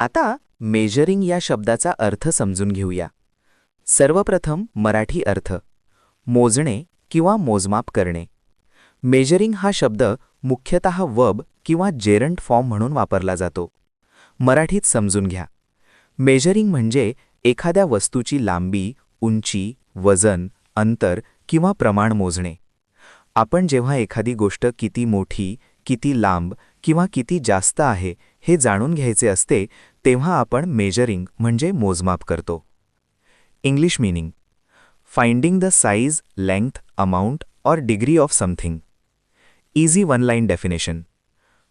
आता मेजरिंग या शब्दाचा अर्थ समजून घेऊया. सर्वप्रथम मराठी अर्थ मोजणे किंवा मोजमाप करणे. मेजरिंग हा शब्द मुख्यतः वर्ब किंवा जेरंट फॉर्म म्हणून वापरला जातो. मराठीत समजून घ्या. मेजरिंग म्हणजे एखाद्या वस्तूची लांबी, उंची, वजन, अंतर किंवा प्रमाण मोजणे. आपण जेव्हा एखादी गोष्ट किती मोठी, किती लांब किंवा किती जास्त आहे हे जाणून घ्यायचे असते तेव्हा आपण मेजरिंग म्हणजे मोजमाप करतो. English meaning finding the size, length, amount or degree of something. Easy one line definition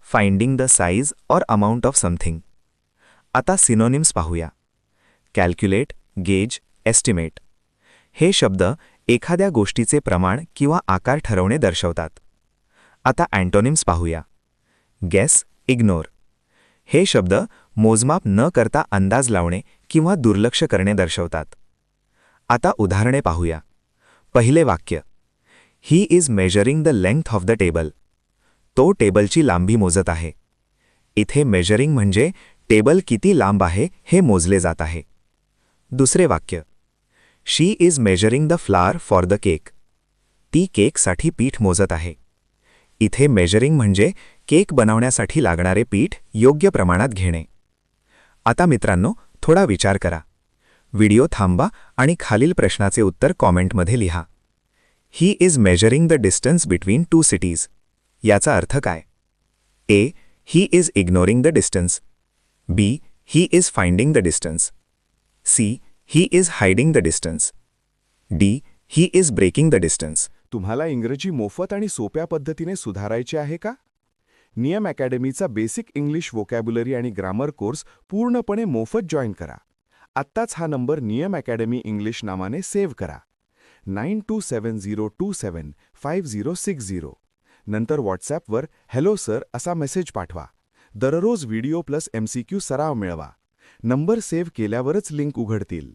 finding the size or amount of something. आता सिनोनिम्स पाहूया. Calculate, gauge, estimate. हे शब्द एखाद्या गोष्टीचे प्रमाण किंवा आकार ठरवणे दर्शवतात. आता अँटोनिम्स पाहूया. Guess, ignore. हे शब्द मोजमाप न करता अंदाज लावणे किंवा दुर्लक्ष करणे दर्शवतात. आता उदाहरणे पाहूया. पहिले वाक्य ही is measuring the length of the table. तो टेबलची लांबी मोजत आहे. इथे मेजरिंग म्हणजे टेबल किती लांब आहे हे मोजले जात आहे. दुसरे वाक्य she is measuring the flower for the cake. ती केकसाठी पीठ मोजत आहे. इथे मेजरिंग म्हणजे केक बनवण्यासाठी लागणारे पीठ योग्य प्रमाणात घेणे. आता मित्रांनो, थोडा विचार करा. व्हिडिओ थांबा आणि खालील प्रश्नाचे उत्तर कॉमेंटमध्ये लिहा. He is measuring the distance between two cities. याचा अर्थ काय? A. He is ignoring the distance. B. He is finding the distance. C. He is hiding the distance. D. He is breaking the distance. तुम्हाला इंग्रजी मोफत आणि सोप्या पद्धतीने सुधारायचे आहे का? नियम अकॅडमीचा बेसिक इंग्लिश वोकॅब्युलरी आणि ग्रामर कोर्स पूर्णपणे मोफत जॉईन करा. आत्ताच हा नंबर नियम अकॅडमी इंग्लिश नावाने सेव्ह करा. 9270275060. नंतर व्हॉट्सॲपवर हॅलो सर असा मेसेज पाठवा. दररोज व्हिडिओ प्लस MCQ सराव मिळवा. नंबर सेव्ह केल्यावरच लिंक उघडतील.